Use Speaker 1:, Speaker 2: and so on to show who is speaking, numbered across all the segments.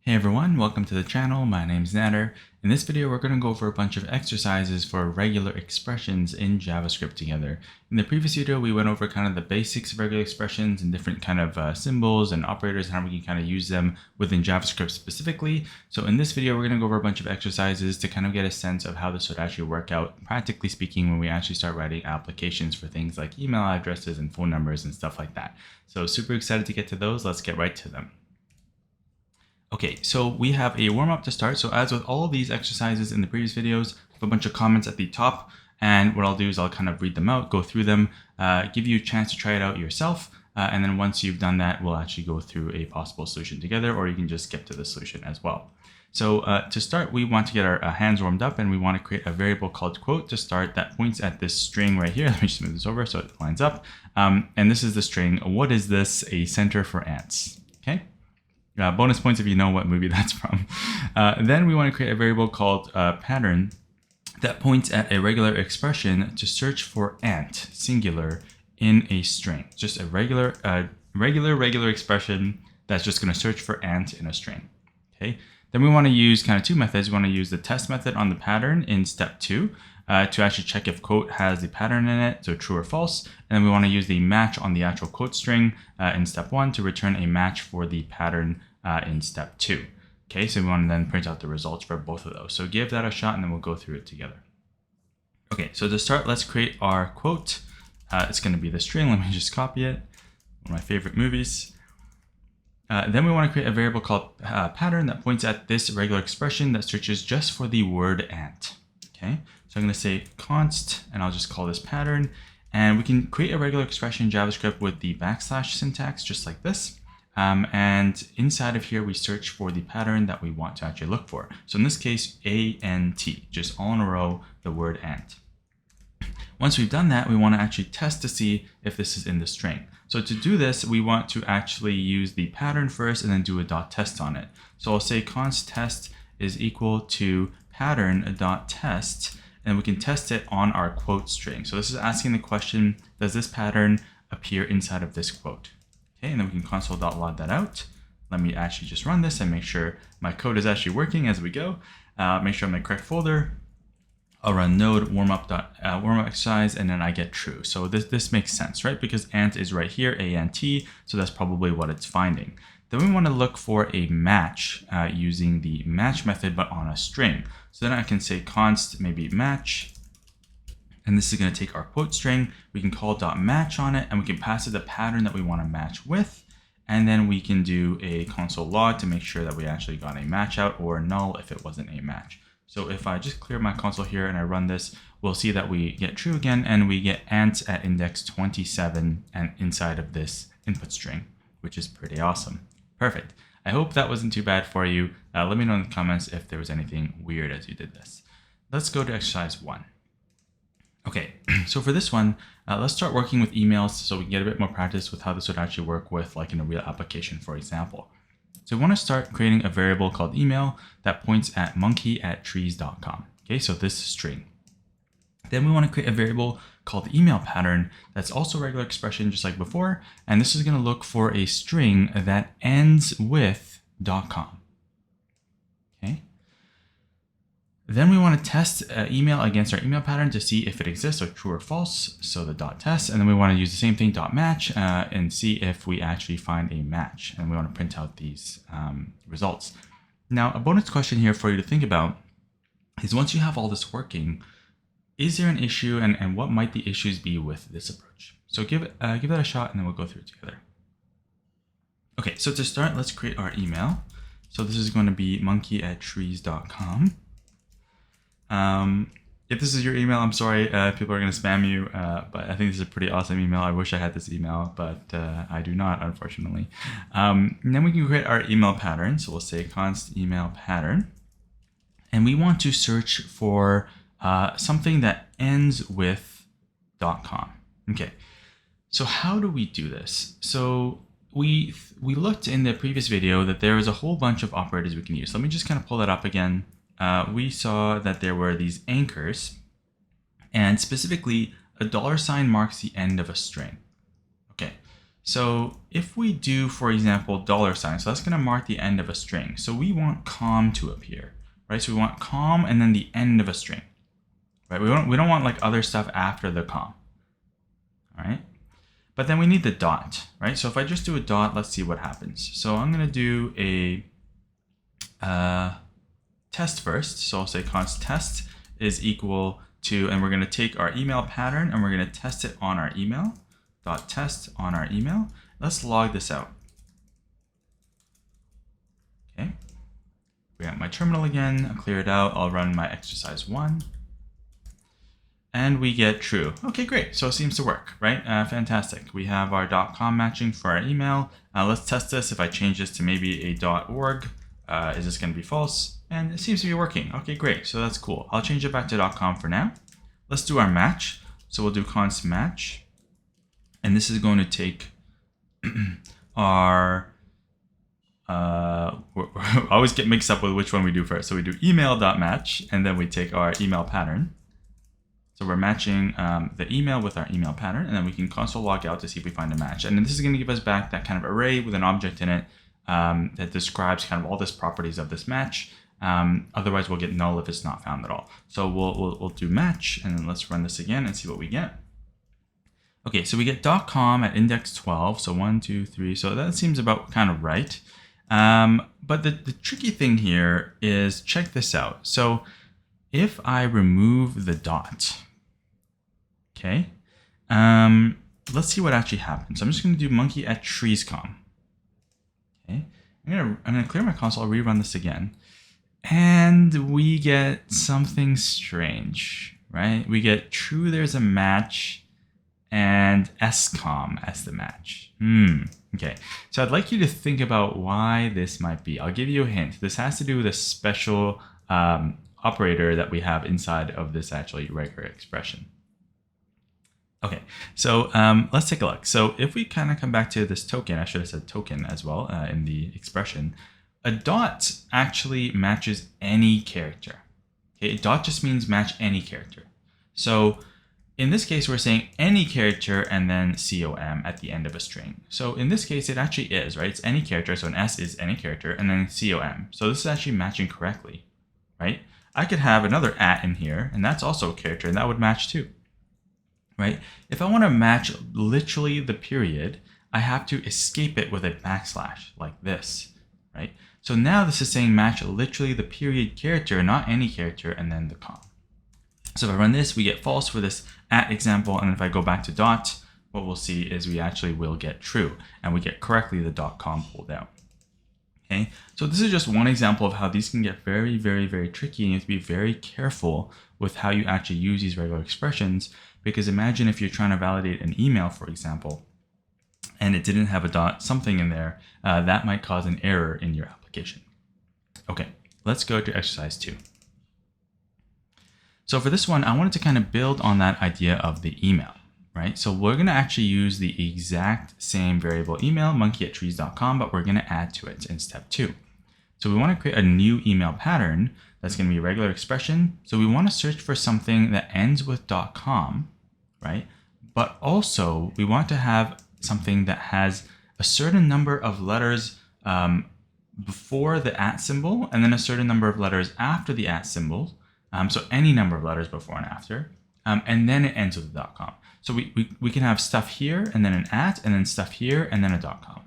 Speaker 1: Hey everyone, welcome to the channel. My name's Nader. In this video, we're going to go over a bunch of exercises for regular expressions in JavaScript together. In the previous video, we went over kind of the basics of regular expressions and different kind of symbols and operators and how we can kind of use them within JavaScript specifically. So in this video, we're going to go over a bunch of exercises to kind of get a sense of how this would actually work out, practically speaking, when we actually start writing applications for things like email addresses and phone numbers and stuff like that. So super excited to get to those. Let's get right to them. Okay, so we have a warm-up to start. So as with all of these exercises in the previous videos, I have a bunch of comments at the top. And what I'll do is I'll kind of read them out, go through them, give you a chance to try it out yourself. And then once you've done that, we'll actually go through a possible solution together, or you can just skip to the solution as well. So to start, we want to get our hands warmed up, and we want to create a variable called quote to start that points at this string right here. Let me just move this over so it lines up. And this is the string. What is this? A center for ants. Okay. Bonus points if you know what movie that's from. Then we want to create a variable called pattern that points at a regular expression to search for ant, singular, in a string. Just a regular expression that's just going to search for ant in a string. Okay. Then we want to use kind of two methods. We want to use the test method on the pattern in step 2 to actually check if quote has the pattern in it, so true or false. And then we want to use the match on the actual quote string in step 1 to return a match for the pattern in step 2. Okay, so we want to then print out the results for both of those. So give that a shot and then we'll go through it together. Okay, so to start, let's create our quote. It's going to be the string. Let me just copy it. One of my favorite movies. Then we want to create a variable called pattern that points at this regular expression that searches just for the word ant. Okay, so I'm going to say const, and I'll just call this pattern. And we can create a regular expression in JavaScript with the / syntax, just like this. And inside of here, we search for the pattern that we want to actually look for. So in this case, ant, just all in a row, the word ant. Once we've done that, we want to actually test to see if this is in the string. So to do this, we want to actually use the pattern first and then do a .test on it. So I'll say const test is equal to pattern.test, and we can test it on our quote string. So this is asking the question, does this pattern appear inside of this quote? Okay, and then we can console.log that out. Let me actually just run this and make sure my code is actually working as we go. Make sure I'm in the correct folder. I'll run node warmup exercise, and then I get true. So this makes sense, right? Because ant is right here, ant, so that's probably what it's finding. Then we want to look for a match using the match method, but on a string. So then I can say const maybe match, and this is going to take our quote string. We can call .match on it, and we can pass it the pattern that we want to match with. And then we can do a console log to make sure that we actually got a match out, or null if it wasn't a match. So if I just clear my console here and I run this, we'll see that we get true again, and we get ants at index 27 and inside of this input string, which is pretty awesome. Perfect. I hope that wasn't too bad for you. Let me know in the comments if there was anything weird as you did this. Let's go to exercise 1. Okay, so for this one, let's start working with emails so we can get a bit more practice with how this would actually work with like in a real application, for example. So we want to start creating a variable called email that points at monkey@trees.com. Okay, so this string. Then we want to create a variable called email pattern that's also a regular expression just like before. And this is going to look for a string that ends with .com. Okay. Then we want to test email against our email pattern to see if it exists, or true or false. So the .test, and then we want to use the same thing, .match, and see if we actually find a match. And we want to print out these results. Now, a bonus question here for you to think about is, once you have all this working, is there an issue, and what might the issues be with this approach? So give that a shot, and then we'll go through it together. Okay, so to start, let's create our email. So this is going to be monkey@trees.com. If this is your email, I'm sorry, people are going to spam you, but I think this is a pretty awesome email. I wish I had this email, but I do not, unfortunately. And then we can create our email pattern. So we'll say const email pattern, and we want to search for something that ends with .com. Okay, so how do we do this? So we looked in the previous video that there is a whole bunch of operators we can use. Let me just kind of pull that up again. We saw that there were these anchors, and specifically $$ marks the end of a string. Okay, So if we do, for example, $sign, so that's going to mark the end of a string. So we want com to appear, right? So we want com and then the end of a string, right? We don't want like other stuff after the com, all right? But then we need the dot, right? So if I just do a dot, let's see what happens. So I'm going to do a test first. So I'll say const test is equal to, and we're going to take our email pattern and we're going to test it on our email. Dot test on our email. Let's log this out. Okay. We got my terminal again. I'll clear it out. I'll run my exercise 1. And we get true. Okay, great. So it seems to work, right? Fantastic. We have our .com matching for our email. Let's test this. If I change this to maybe a .org, is this going to be false? And it seems to be working. Okay, great. So that's cool. I'll change it back to .com for now. Let's do our match. So we'll do const match. And this is going to take our, I always get mixed up with which one we do first. So we do email.match, and then we take our email pattern. So we're matching the email with our email pattern, and then we can console log out to see if we find a match. And then this is going to give us back that kind of array with an object in it that describes kind of all this properties of this match. Otherwise, we'll get null if it's not found at all. So we'll do match, and then let's run this again and see what we get. Okay, so we get .com at index 12, so 1, 2, 3, so that seems about kind of right. But the tricky thing here is, check this out. So if I remove the dot, okay, let's see what actually happens. So I'm just going to do monkey at trees.com. Okay, I'm gonna clear my console, I'll rerun this again, and we get something strange, right? We get true, there's a match, and scom as the match. Okay, so I'd like you to think about why this might be. I'll give you a hint. This has to do with a special operator that we have inside of this actually regular expression. Okay, so let's take a look. So if we kind of come back to this token, I should have said token as well in the expression, a dot actually matches any character. Okay, a dot just means match any character. So in this case, we're saying any character and then com at the end of a string. So in this case, it actually is, right? It's any character, so an s is any character, and then com. So this is actually matching correctly, right? I could have another at in here, and that's also a character, and that would match too, right? If I want to match literally the period, I have to escape it with a backslash, like this, right? So now this is saying match literally the period character, not any character, and then the com. So if I run this, we get false for this at example, and if I go back to dot, what we'll see is we actually will get true, and we get correctly the .com pulled out. Okay, so this is just one example of how these can get very, very, very tricky, and you have to be very careful with how you actually use these regular expressions, because imagine if you're trying to validate an email, for example, and it didn't have a dot something in there, that might cause an error in your application. Okay, let's go to exercise 2. So for this one, I wanted to kind of build on that idea of the email, right? So we're going to actually use the exact same variable email, monkey@trees.com, but we're going to add to it in step 2. So we want to create a new email pattern that's going to be a regular expression. So we want to search for something that ends with .com, right? But also we want to have something that has a certain number of letters before the @ symbol, and then a certain number of letters after the @ symbol. So any number of letters before and after, and then it ends with a .com. So we can have stuff here, and then an @ and then stuff here, and then a .com.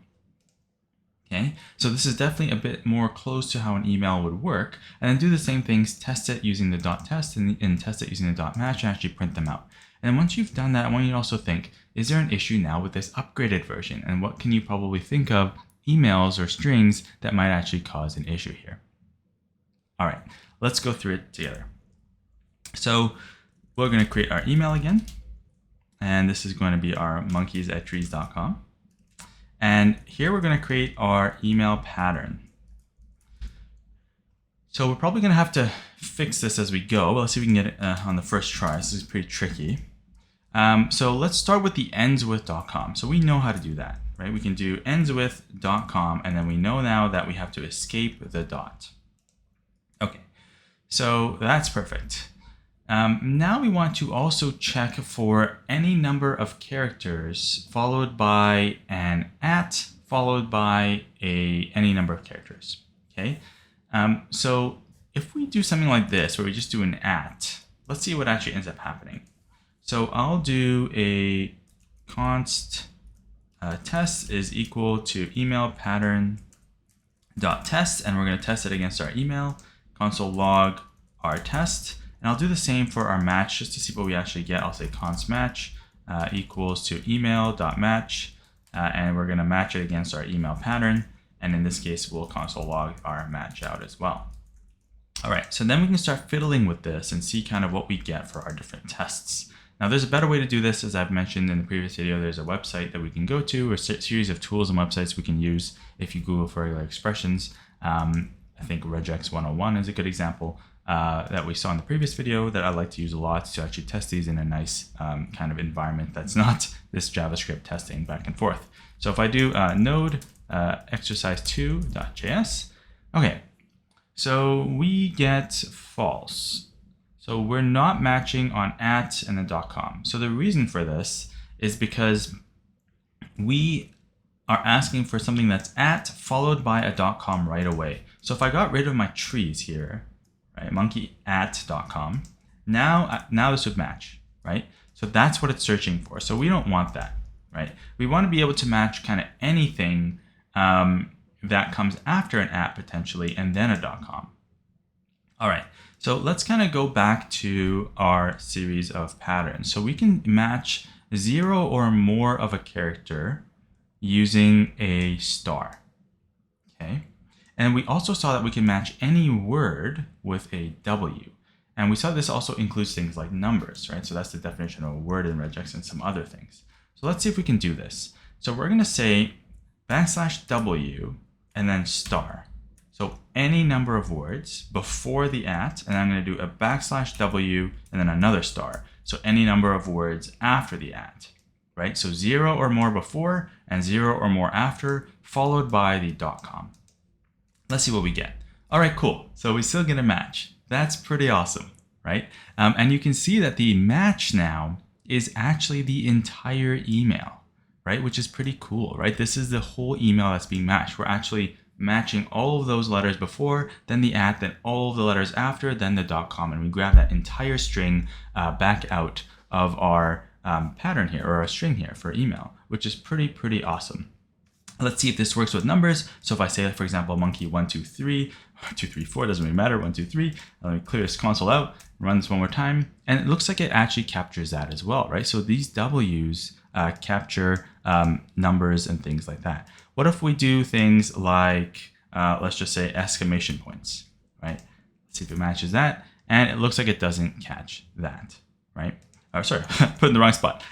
Speaker 1: Okay, so this is definitely a bit more close to how an email would work. And then do the same things, test it using the .test and test it using the .match, and actually print them out. And once you've done that, I want you to also think, is there an issue now with this upgraded version? And what can you probably think of emails or strings that might actually cause an issue here? All right, let's go through it together. So we're going to create our email again, and this is going to be our monkeys@trees.com. And here we're going to create our email pattern. So we're probably going to have to fix this as we go, but let's see if we can get it on the first try. This is pretty tricky. So let's start with the ends with .com. So we know how to do that, right? We can do ends with .com, and then we know now that we have to escape the dot. Okay, so that's perfect. Now we want to also check for any number of characters followed by an @ followed by any number of characters. Okay, so if we do something like this where we just do an @, let's see what actually ends up happening. So I'll do a const test is equal to email pattern dot test, and we're going to test it against our email console log our test. And I'll do the same for our match just to see what we actually get. I'll say const match equals to email.match, and we're going to match it against our email pattern. And in this case, we'll console log our match out as well. All right, so then we can start fiddling with this and see kind of what we get for our different tests. Now, there's a better way to do this. As I've mentioned in the previous video, there's a website that we can go to, or a series of tools and websites we can use if you Google for regular expressions. I think regex 101 is a good example that we saw in the previous video that I like to use a lot to actually test these in a nice kind of environment that's not this JavaScript testing back and forth. So if I do node exercise2.js, okay, so we get false. So we're not matching on @ and then .com. So the reason for this is because we are asking for something that's @ followed by a .com right away. So if I got rid of my trees here, right, monkey @.com, now this would match, right? So that's what it's searching for. So we don't want that, right? We want to be able to match kind of anything that comes after an @ potentially, and then a .com. All right, so let's kind of go back to our series of patterns. So we can match 0 or more of a character using a star, okay? And we also saw that we can match any word with a W. And we saw this also includes things like numbers, right? So that's the definition of a word in regex and some other things. So let's see if we can do this. So we're going to say \W and then star. So any number of words before the @, and I'm going to do a \W and then another star. So any number of words after the @, right? So 0 or more before and 0 or more after, followed by the .com. Let's see what we get. All right, cool. So we still get a match. That's pretty awesome, right? And you can see that the match now is actually the entire email, right? Which is pretty cool, right? This is the whole email that's being matched. We're actually matching all of those letters before, then the @, then all of the letters after, then the .com, and we grab that entire string back out of our pattern here, or our string here for email, which is pretty awesome. Let's see if this works with numbers. So if I say, for example, monkey 1, 2, 3, 2, 3, 4, doesn't really matter, 1, 2, 3. Let me clear this console out, run this one more time, and it looks like it actually captures that as well, right? So these W's capture numbers and things like that. What if we do things like, let's just say exclamation points, right? Let's see if it matches that, and it looks like it doesn't catch that, right? Oh, sorry, put in the wrong spot.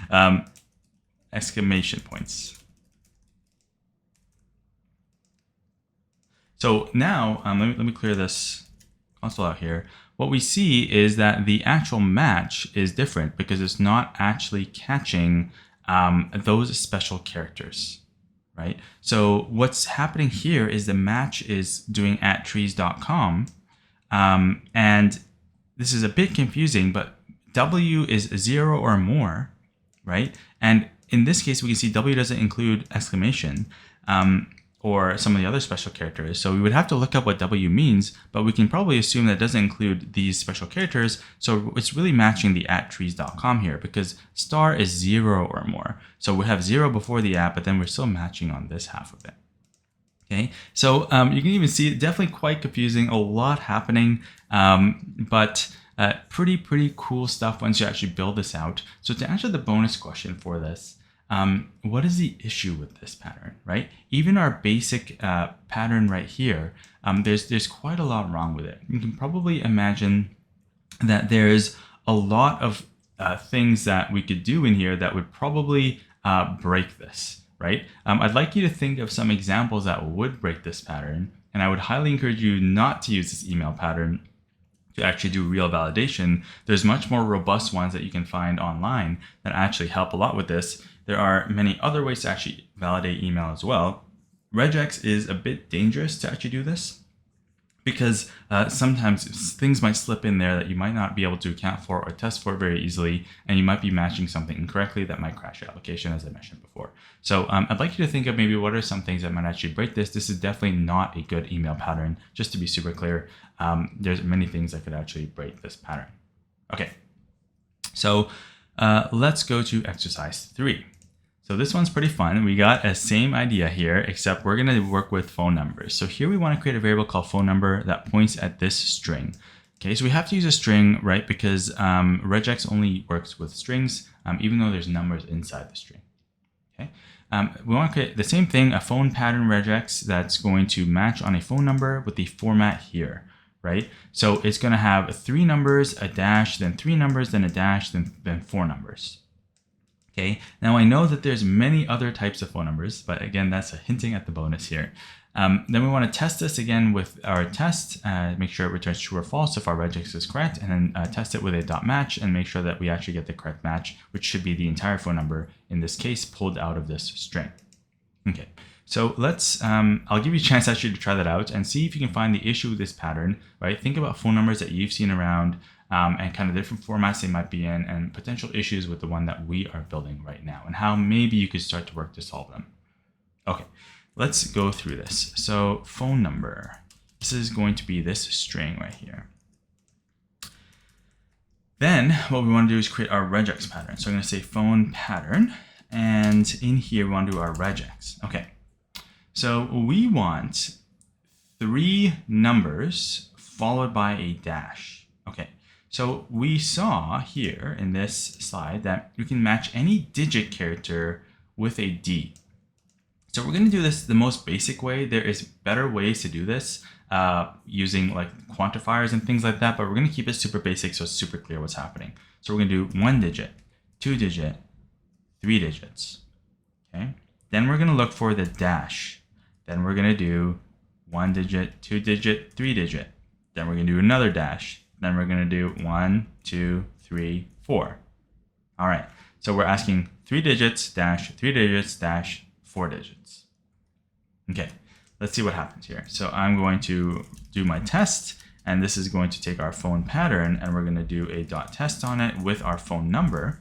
Speaker 1: Exclamation points. So now, let me clear this console out here. What we see is that the actual match is different because it's not actually catching those special characters, right? So what's happening here is the match is doing @trees.com, and this is a bit confusing, but W is 0 or more, right? And in this case, we can see W doesn't include exclamation, or some of the other special characters. So we would have to look up what W means, but we can probably assume that it doesn't include these special characters. So it's really matching the @trees.com here because star is 0 or more. So we have 0 before the @, but then we're still matching on this half of it. Okay, so you can even see it definitely quite confusing, a lot happening, but pretty cool stuff once you actually build this out. So to answer the bonus question for this, what is the issue with this pattern, right? Even our basic pattern right here, there's quite a lot wrong with it. You can probably imagine that there's a lot of things that we could do in here that would probably break this, right? I'd like you to think of some examples that would break this pattern, and I would highly encourage you not to use this email pattern to actually do real validation. There's much more robust ones that you can find online that actually help a lot with this. There are many other ways to actually validate email as well. Regex is a bit dangerous to actually do this because sometimes things might slip in there that you might not be able to account for or test for very easily, and you might be matching something incorrectly that might crash your application, as I mentioned before. So I'd like you to think of maybe what are some things that might actually break this. This is definitely not a good email pattern, just to be super clear. There's many things that could actually break this pattern. Okay, so let's go to exercise 3. So this one's pretty fun. We got a same idea here, except we're going to work with phone numbers. So here we want to create a variable called phone number that points at this string. Okay, so we have to use a string, right? Because regex only works with strings, even though there's numbers inside the string. Okay, we want to create the same thing, a phone pattern regex that's going to match on a phone number with the format here, right? So it's going to have 3 numbers, a dash, then 3 numbers, then a dash, then 4 numbers. Okay, now I know that there's many other types of phone numbers, but again, that's a hinting at the bonus here. Then we want to test this again with our test, make sure it returns true or false if our regex is correct, and then test it with a .match and make sure that we actually get the correct match, which should be the entire phone number, in this case, pulled out of this string. Okay, so let's, I'll give you a chance actually to try that out and see if you can find the issue with this pattern, right? Think about phone numbers that you've seen around, and kind of different formats they might be in, and potential issues with the one that we are building right now, and how maybe you could start to work to solve them. Okay, let's go through this. So phone number, this is going to be this string right here. Then what we want to do is create our regex pattern. So I'm going to say phone pattern, and in here we want to do our regex. Okay, so we want 3 numbers followed by a dash. Okay. So we saw here in this slide that you can match any digit character with a D. So we're going to do this the most basic way. There is better ways to do this using like quantifiers and things like that, but we're going to keep it super basic so it's super clear what's happening. So we're going to do 1 digit, 2 digit, 3 digits. Okay. Then we're going to look for the dash. Then we're going to do 1 digit, 2 digit, 3 digit. Then we're going to do another dash. Then we're going to do 1, 2, 3, 4. All right. So we're asking 3 digits dash 3 digits dash 4 digits. Okay. Let's see what happens here. So I'm going to do my test, and this is going to take our phone pattern, and we're going to do a .test on it with our phone number.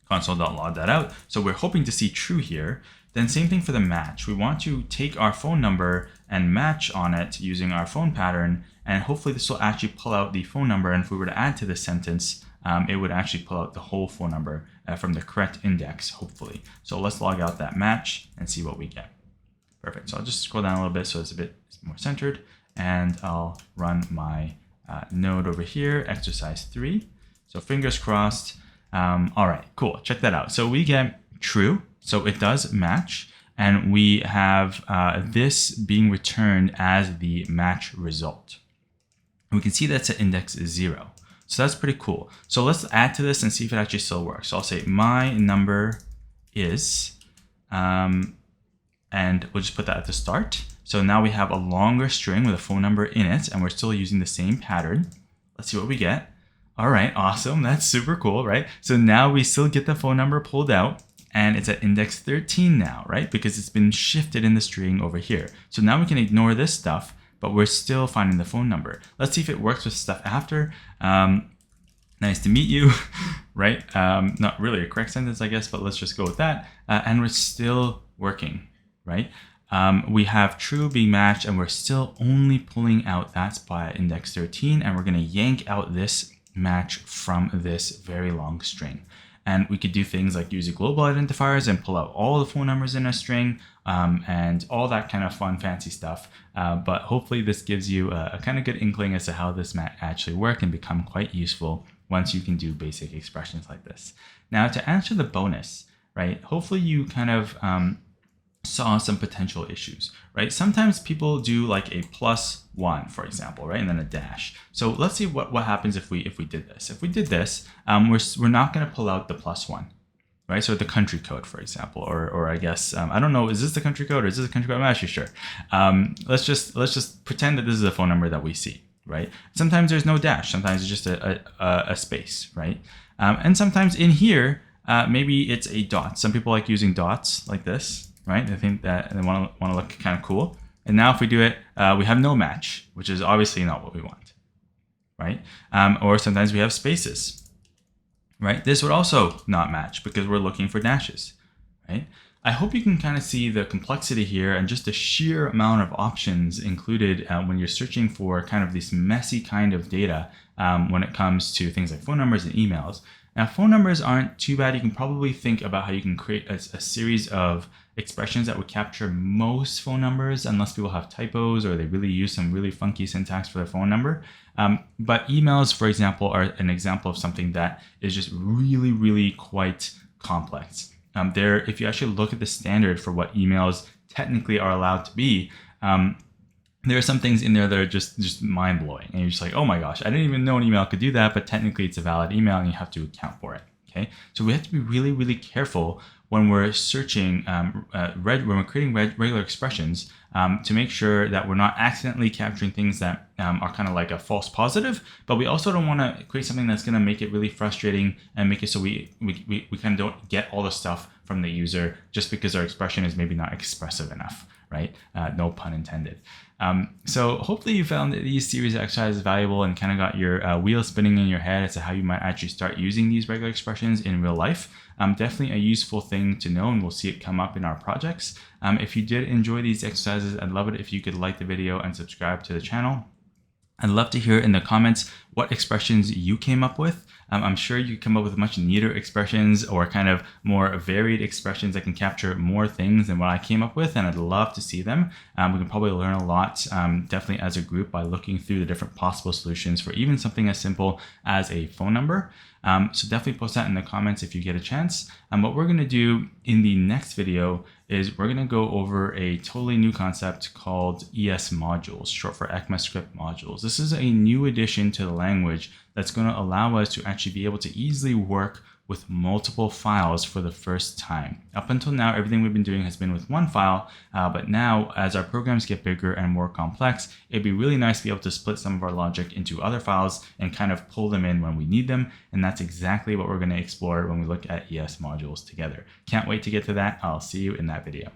Speaker 1: Console.log that out. So we're hoping to see true here. Then same thing for the match. We want to take our phone number and match on it using our phone pattern, and hopefully this will actually pull out the phone number. And if we were to add to this sentence, it would actually pull out the whole phone number from the correct index, hopefully. So let's log out that match and see what we get. Perfect. So I'll just scroll down a little bit so it's a bit more centered, and I'll run my node over here, exercise 3. So fingers crossed. All right, cool. Check that out. So we get true. So it does match, and we have this being returned as the match result. And we can see that's at index 0. So that's pretty cool. So let's add to this and see if it actually still works. So I'll say my number is, and we'll just put that at the start. So now we have a longer string with a phone number in it, and we're still using the same pattern. Let's see what we get. All right, awesome. That's super cool, right? So now we still get the phone number pulled out, and it's at index 13 now, right? Because it's been shifted in the string over here. So now we can ignore this stuff, but we're still finding the phone number. Let's see if it works with stuff after. Nice to meet you, right? Not really a correct sentence, I guess, but let's just go with that. And we're still working, right? We have true being matched, and we're still only pulling out that spot at index 13, and we're gonna yank out this match from this very long string. And we could do things like use a global identifiers and pull out all the phone numbers in a string, and all that kind of fun, fancy stuff. But hopefully this gives you a kind of good inkling as to how this might actually work and become quite useful once you can do basic expressions like this. Now, to answer the bonus, right, hopefully you kind of saw some potential issues, right? Sometimes people do like a +1, for example, right? And then a dash. So let's see what happens if we did this. If we did this, we're not going to pull out the +1, right? So the country code, for example, or I guess, I don't know, is this the country code or is this the country code? I'm not actually sure. Let's just pretend that this is a phone number that we see, right? Sometimes there's no dash. Sometimes it's just a space, right? And sometimes in here, maybe it's a dot. Some people like using dots like this, right? I think that they want to look kind of cool. And now if we do it, we have no match, which is obviously not what we want, right? Or sometimes we have spaces, right? This would also not match because we're looking for dashes, right? I hope you can kind of see the complexity here and just the sheer amount of options included when you're searching for kind of this messy kind of data when it comes to things like phone numbers and emails. Now, phone numbers aren't too bad. You can probably think about how you can create a series of expressions that would capture most phone numbers, unless people have typos or they really use some really funky syntax for their phone number. But emails, for example, are an example of something that is just really, really quite complex. If you actually look at the standard for what emails technically are allowed to be, there are some things in there that are just mind-blowing, and you're just like, oh my gosh, I didn't even know an email could do that, but technically it's a valid email and you have to account for it. Okay, so we have to be really, really careful when we're searching, when we're creating regular expressions, to make sure that we're not accidentally capturing things that are kind of like a false positive, but we also don't want to create something that's going to make it really frustrating and make it so we kind of don't get all the stuff from the user just because our expression is maybe not expressive enough, right? No pun intended. So hopefully you found these series of exercises valuable and kind of got your wheels spinning in your head as to how you might actually start using these regular expressions in real life. Definitely a useful thing to know, and we'll see it come up in our projects. If you did enjoy these exercises, I'd love it if you could like the video and subscribe to the channel. I'd love to hear in the comments what expressions you came up with. I'm sure you come up with much neater expressions or kind of more varied expressions that can capture more things than what I came up with, and I'd love to see them. We can probably learn a lot, definitely as a group, by looking through the different possible solutions for even something as simple as a phone number. So definitely post that in the comments if you get a chance. What we're going to do in the next video is we're going to go over a totally new concept called ES modules, short for ECMAScript modules. This is a new addition to the language that's going to allow us to actually be able to easily work with multiple files for the first time. Up until now, everything we've been doing has been with one file, but now as our programs get bigger and more complex, it'd be really nice to be able to split some of our logic into other files and kind of pull them in when we need them. And that's exactly what we're going to explore when we look at ES modules together. Can't wait to get to that. I'll see you in that video.